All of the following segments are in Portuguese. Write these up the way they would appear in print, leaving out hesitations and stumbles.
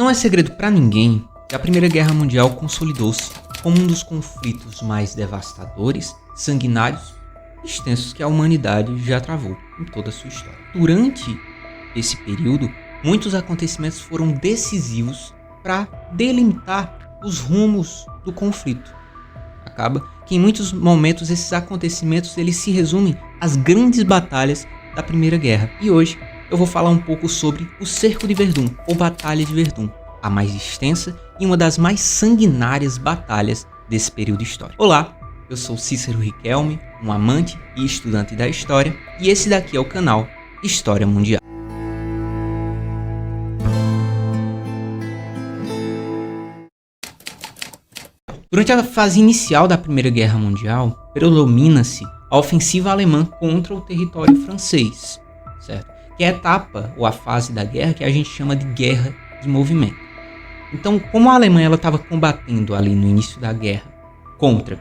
Não é segredo para ninguém que a Primeira Guerra Mundial consolidou-se como um dos conflitos mais devastadores, sanguinários e extensos que a humanidade já travou em toda a sua história. Durante esse período, muitos acontecimentos foram decisivos para delimitar os rumos do conflito. Acaba que em muitos momentos esses acontecimentos eles se resumem às grandes batalhas da Primeira Guerra. E hoje eu vou falar um pouco sobre o Cerco de Verdun, ou Batalha de Verdun, a mais extensa e uma das mais sanguinárias batalhas desse período histórico. Olá, eu sou Cícero Riquelme, um amante e estudante da história, e esse daqui é o canal História Mundial. Durante a fase inicial da Primeira Guerra Mundial, predomina-se a ofensiva alemã contra o território francês, certo? Que é a etapa ou a fase da guerra que a gente chama de guerra de movimento. Então, como a Alemanha estava combatendo ali no início da guerra contra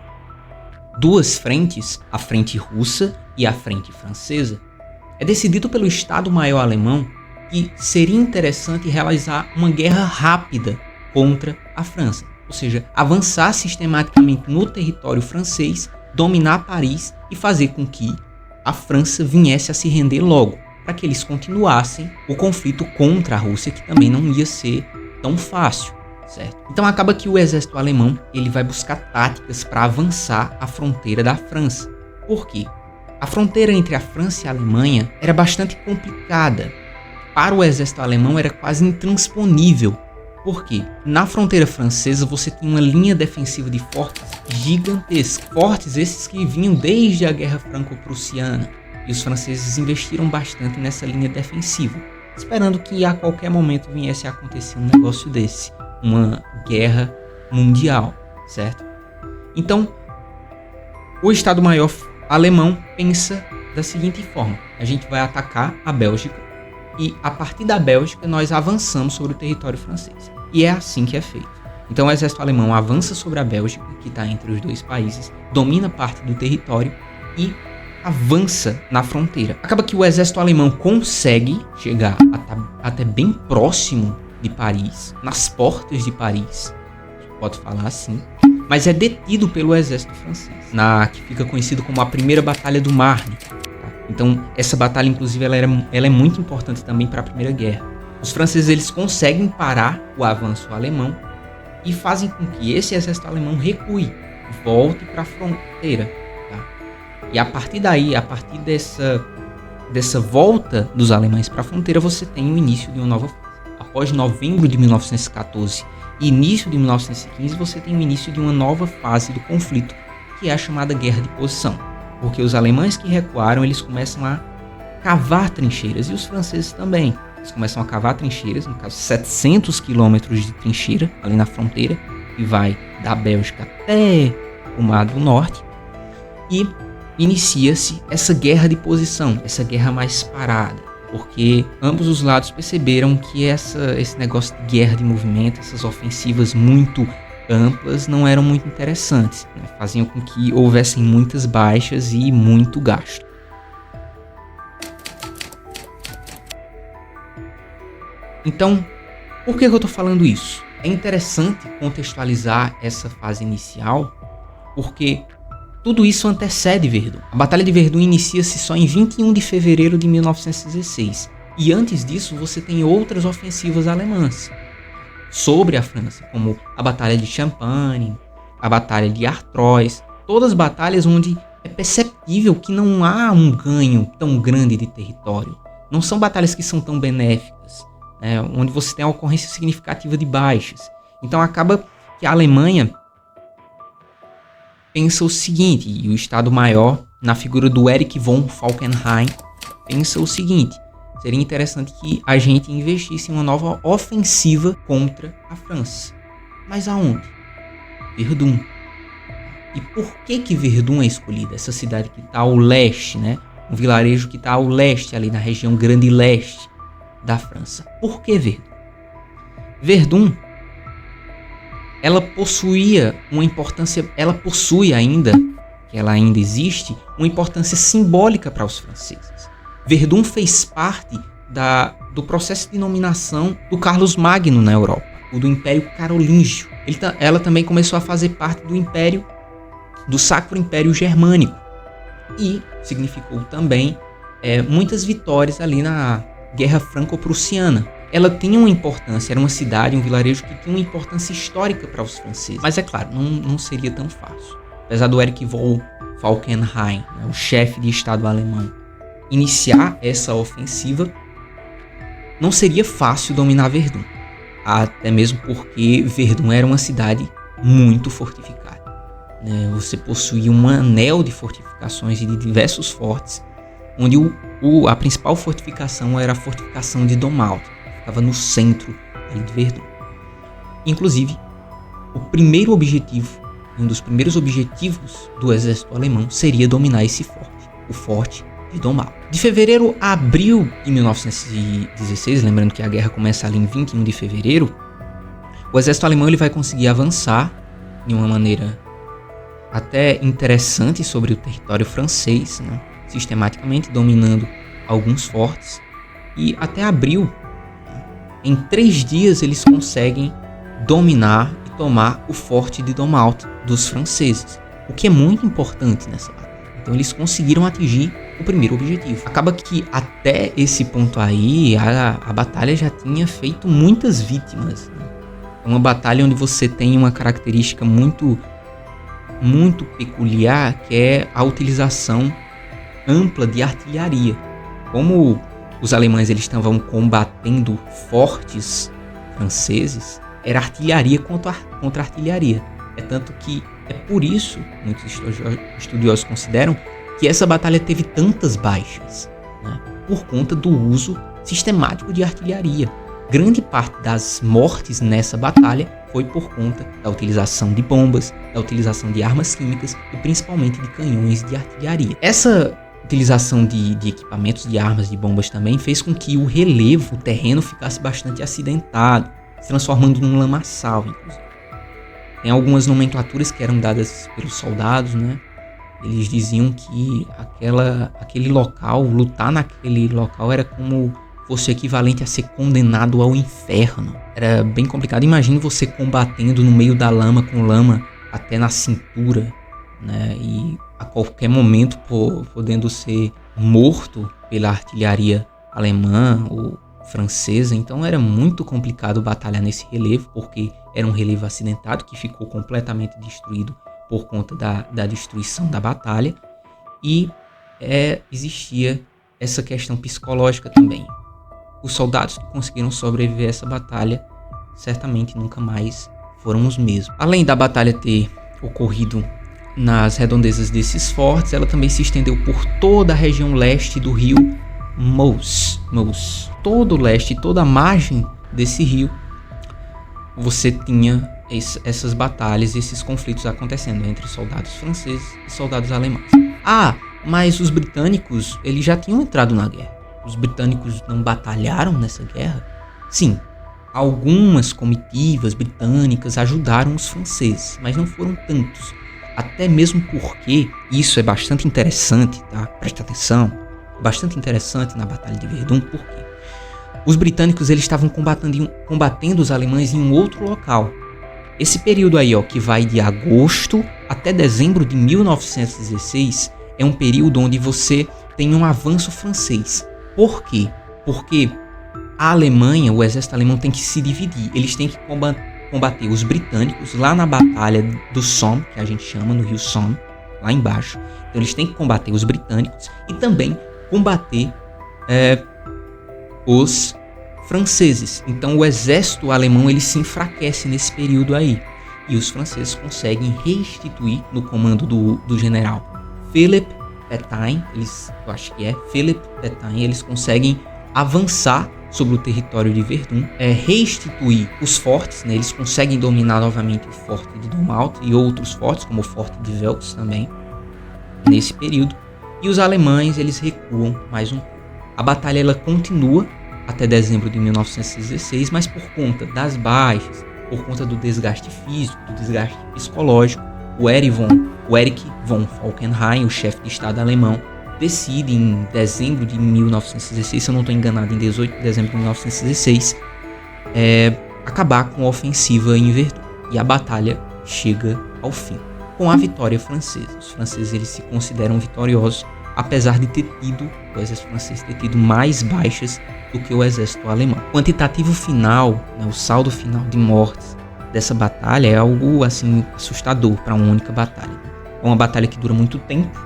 duas frentes, a frente russa e a frente francesa, é decidido pelo Estado-Maior alemão que seria interessante realizar uma guerra rápida contra a França, ou seja, avançar sistematicamente no território francês, dominar Paris e fazer com que a França viesse a se render logo, para que eles continuassem o conflito contra a Rússia, que também não ia ser tão fácil, certo? Então acaba que o exército alemão ele vai buscar táticas para avançar a fronteira da França. Por quê? A fronteira entre a França e a Alemanha era bastante complicada. Para o exército alemão era quase intransponível. Por quê? Na fronteira francesa você tinha uma linha defensiva de fortes gigantesca. Fortes esses que vinham desde a Guerra Franco-Prussiana. E os franceses investiram bastante nessa linha defensiva, esperando que a qualquer momento viesse a acontecer um negócio desse, uma guerra mundial, certo? Então, o Estado-Maior alemão pensa da seguinte forma: a gente vai atacar a Bélgica e a partir da Bélgica nós avançamos sobre o território francês. E é assim que é feito. Então o exército alemão avança sobre a Bélgica, que está entre os dois países, domina parte do território e avança na fronteira. Acaba que o exército alemão consegue chegar até bem próximo de Paris, nas portas de Paris, pode falar assim, mas é detido pelo exército francês, que fica conhecido como a Primeira Batalha do Marne. Tá? Então essa batalha, inclusive, ela é muito importante também para a Primeira Guerra. Os franceses eles conseguem parar o avanço alemão e fazem com que esse exército alemão recue, volte para a fronteira. E a partir daí, a partir dessa volta dos alemães para a fronteira, você tem o início de uma nova fase. Após novembro de 1914 e início de 1915, você tem o início de uma nova fase do conflito, que é a chamada Guerra de Posição. Porque os alemães que recuaram, eles começam a cavar trincheiras, e os franceses também. Eles começam a cavar trincheiras, no caso 700 quilômetros de trincheira ali na fronteira, que vai da Bélgica até o Mar do Norte, e inicia-se essa guerra de posição, essa guerra mais parada, porque ambos os lados perceberam que esse negócio de guerra de movimento, essas ofensivas muito amplas não eram muito interessantes, né? Faziam com que houvessem muitas baixas e muito gasto. Então, por que eu estou falando isso? É interessante contextualizar essa fase inicial, porque tudo isso antecede Verdun. A Batalha de Verdun inicia-se só em 21 de fevereiro de 1916. E antes disso você tem outras ofensivas alemãs sobre a França, como a Batalha de Champagne, a Batalha de Artois. Todas batalhas onde é perceptível que não há um ganho tão grande de território. Não são batalhas que são tão benéficas, né, onde você tem a ocorrência significativa de baixas. Então acaba que a Alemanha pensa o seguinte, e o Estado-Maior, na figura do Erich von Falkenhayn, pensa o seguinte: seria interessante que a gente investisse em uma nova ofensiva contra a França. Mas aonde? Verdun. E por que Verdun é escolhida? Essa cidade que está ao leste, né? Um vilarejo que está ao leste, ali na região grande leste da França. Por que Verdun? Verdun, ela possuía uma importância, ela possui ainda, que ela ainda existe, uma importância simbólica para os franceses. Verdun fez parte do processo de nominação do Carlos Magno na Europa. o do Império Carolíngio. Ela também começou a fazer parte do Sacro Império Germânico, e significou também muitas vitórias ali na Guerra Franco-Prussiana. Ela tinha uma importância, era uma cidade, um vilarejo que tinha uma importância histórica para os franceses. Mas é claro, não seria tão fácil. Apesar do Erich von Falkenhayn, o chefe de Estado alemão, iniciar essa ofensiva, não seria fácil dominar Verdun. Até mesmo porque Verdun era uma cidade muito fortificada. Você possuía um anel de fortificações e de diversos fortes, onde a principal fortificação era a fortificação de Domalt, que ficava no centro ali de Verdun. Inclusive, um dos primeiros objetivos do exército alemão seria dominar esse forte, o forte de Domalt. De fevereiro a abril de 1916, lembrando que a guerra começa ali em 21 de fevereiro, o exército alemão ele vai conseguir avançar de uma maneira até interessante sobre o território francês, sistematicamente dominando alguns fortes, e até abril, em 3 dias, eles conseguem dominar e tomar o forte de Domalt dos franceses, o que é muito importante nessa batalha. Então eles conseguiram atingir o primeiro objetivo. Acaba que até esse ponto aí, a batalha já tinha feito muitas vítimas. É uma batalha onde você tem uma característica muito peculiar, que é a utilização ampla de artilharia. Como os alemães eles estavam combatendo fortes franceses, era artilharia contra artilharia. É tanto que é por isso muitos estudiosos consideram que essa batalha teve tantas baixas, por conta do uso sistemático de artilharia. Grande parte das mortes nessa batalha foi por conta da utilização de bombas, da utilização de armas químicas e principalmente de canhões de artilharia. Essa utilização de equipamentos, de armas, de bombas também fez com que o terreno ficasse bastante acidentado, se transformando num lamaçal, inclusive. Tem algumas nomenclaturas que eram dadas pelos soldados, Eles diziam que aquele local, lutar naquele local era como fosse equivalente a ser condenado ao inferno. Era bem complicado. Imagine você combatendo no meio da lama, com lama até na cintura, e a qualquer momento podendo ser morto pela artilharia alemã ou francesa. Então era muito complicado batalhar nesse relevo, porque era um relevo acidentado que ficou completamente destruído por conta da destruição da batalha, e existia essa questão psicológica também. Os soldados que conseguiram sobreviver a essa batalha certamente nunca mais foram os mesmos. Além da batalha ter ocorrido nas redondezas desses fortes, ela também se estendeu por toda a região leste do rio Meuse. Todo o leste, toda a margem desse rio, você tinha essas batalhas, esses conflitos acontecendo entre soldados franceses e soldados alemães. Mas os britânicos, eles já tinham entrado na guerra. Os britânicos não batalharam nessa guerra? Sim, algumas comitivas britânicas ajudaram os franceses, mas não foram tantos. Até mesmo porque, isso é bastante interessante, tá? Presta atenção, bastante interessante na Batalha de Verdun, porque os britânicos eles estavam combatendo os alemães em um outro local. Esse período aí, que vai de agosto até dezembro de 1916, é um período onde você tem um avanço francês. Por quê? Porque a Alemanha, o exército alemão tem que se dividir. Eles têm que combater os britânicos lá na batalha do Somme, que a gente chama no rio Somme, lá embaixo. Então eles têm que combater os britânicos e também combater os franceses. Então o exército alemão ele se enfraquece nesse período aí. E os franceses conseguem restituir no comando do general Philippe Pétain, eles conseguem avançar sobre o território de Verdun, restituir os fortes, eles conseguem dominar novamente o forte de Domalt e outros fortes, como o forte de Velx também, nesse período, e os alemães eles recuam mais um pouco. A batalha ela continua até dezembro de 1916, mas por conta das baixas, por conta do desgaste físico, do desgaste psicológico, o Erich von Falkenhayn, o chefe de Estado alemão, decide em dezembro de 1916, se eu não estou enganado, em 18 de dezembro de 1916, acabar com a ofensiva em Verdun. E a batalha chega ao fim, com a vitória francesa. Os franceses eles se consideram vitoriosos, apesar de o exército francês ter tido mais baixas do que o exército alemão. O quantitativo final, né, o saldo final de mortes dessa batalha é algo assim assustador para uma única batalha. É uma batalha que dura muito tempo,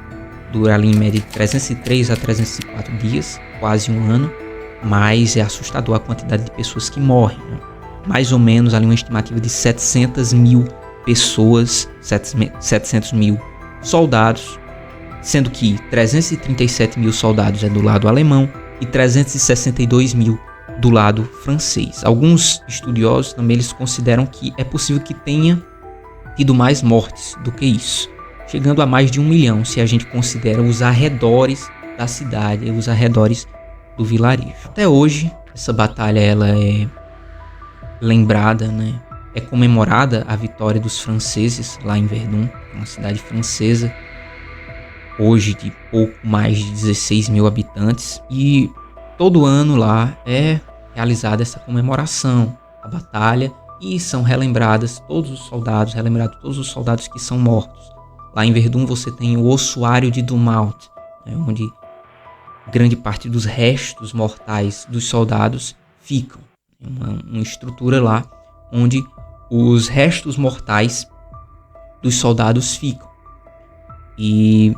dura ali em média de 303 a 304 dias, quase um ano, mas é assustador a quantidade de pessoas que morrem, né? Mais ou menos ali uma estimativa de 700 mil pessoas, 700 mil soldados, sendo que 337 mil soldados é do lado alemão e 362 mil do lado francês. Alguns estudiosos também eles consideram que é possível que tenha tido mais mortes do que isso, chegando a mais de 1 milhão, se a gente considera os arredores da cidade, os arredores do vilarejo. Até hoje, essa batalha ela é lembrada, né? É comemorada a vitória dos franceses lá em Verdun, uma cidade francesa, hoje de pouco mais de 16 mil habitantes, e todo ano lá é realizada essa comemoração, a batalha, e são relembrados todos os soldados que são mortos. Lá em Verdun você tem o ossuário de Doumault, né, onde grande parte dos restos mortais dos soldados ficam. Uma estrutura lá onde os restos mortais dos soldados ficam. E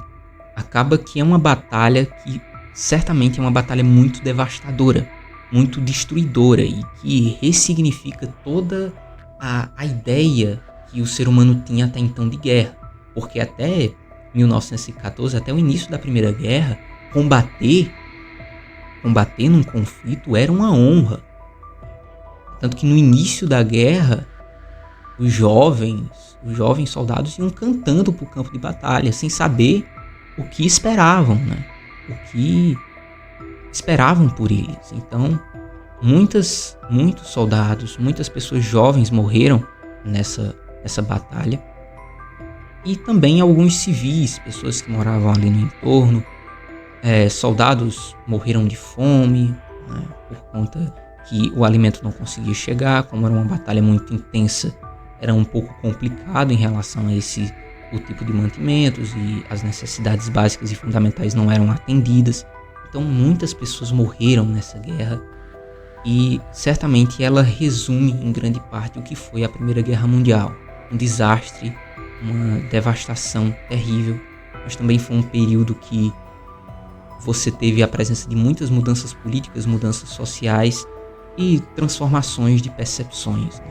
acaba que é uma batalha que certamente é uma batalha muito devastadora, muito destruidora e que ressignifica toda a ideia que o ser humano tinha até então de guerra. Porque até 1914, até o início da Primeira Guerra, combater num conflito era uma honra. Tanto que no início da guerra, os jovens soldados iam cantando para o campo de batalha, sem saber o que esperavam, né? O que esperavam por eles. Então, muitos soldados, muitas pessoas jovens morreram nessa batalha. E também alguns civis, pessoas que moravam ali no entorno. Soldados morreram de fome, né, por conta que o alimento não conseguia chegar. Como era uma batalha muito intensa, era um pouco complicado em relação a o tipo de mantimentos, e as necessidades básicas e fundamentais não eram atendidas. Então muitas pessoas morreram nessa guerra, e certamente ela resume em grande parte o que foi a Primeira Guerra Mundial. Um desastre, uma devastação terrível, mas também foi um período que você teve a presença de muitas mudanças políticas, mudanças sociais e transformações de percepções, né?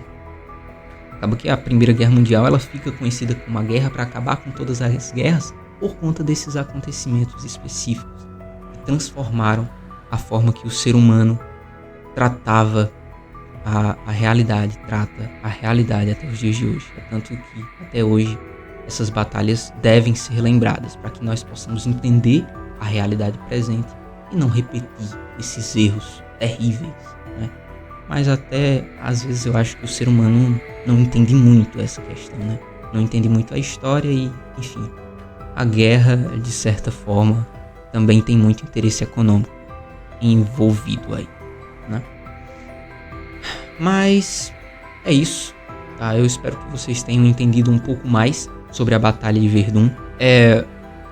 Acaba que a Primeira Guerra Mundial ela fica conhecida como a guerra para acabar com todas as guerras por conta desses acontecimentos específicos que transformaram a forma que o ser humano tratava a realidade, trata a realidade até os dias de hoje. É tanto que até hoje essas batalhas devem ser lembradas para que nós possamos entender a realidade presente e não repetir esses erros terríveis, né? Mas até às vezes eu acho que o ser humano não entende muito essa questão, né? Não entende muito a história e, enfim, a guerra, de certa forma, também tem muito interesse econômico envolvido aí, né? Mas é isso, tá? Eu espero que vocês tenham entendido um pouco mais sobre a Batalha de Verdun.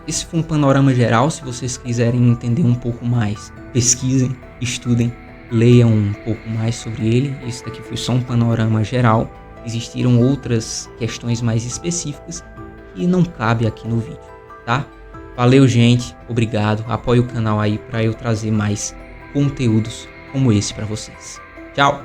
Esse foi um panorama geral. Se vocês quiserem entender um pouco mais, pesquisem, estudem, leiam um pouco mais sobre ele. Esse daqui foi só um panorama geral. Existiram outras questões mais específicas que não cabe aqui no vídeo, tá? Valeu, gente. Obrigado. Apoie o canal aí para eu trazer mais conteúdos como esse para vocês. Tchau!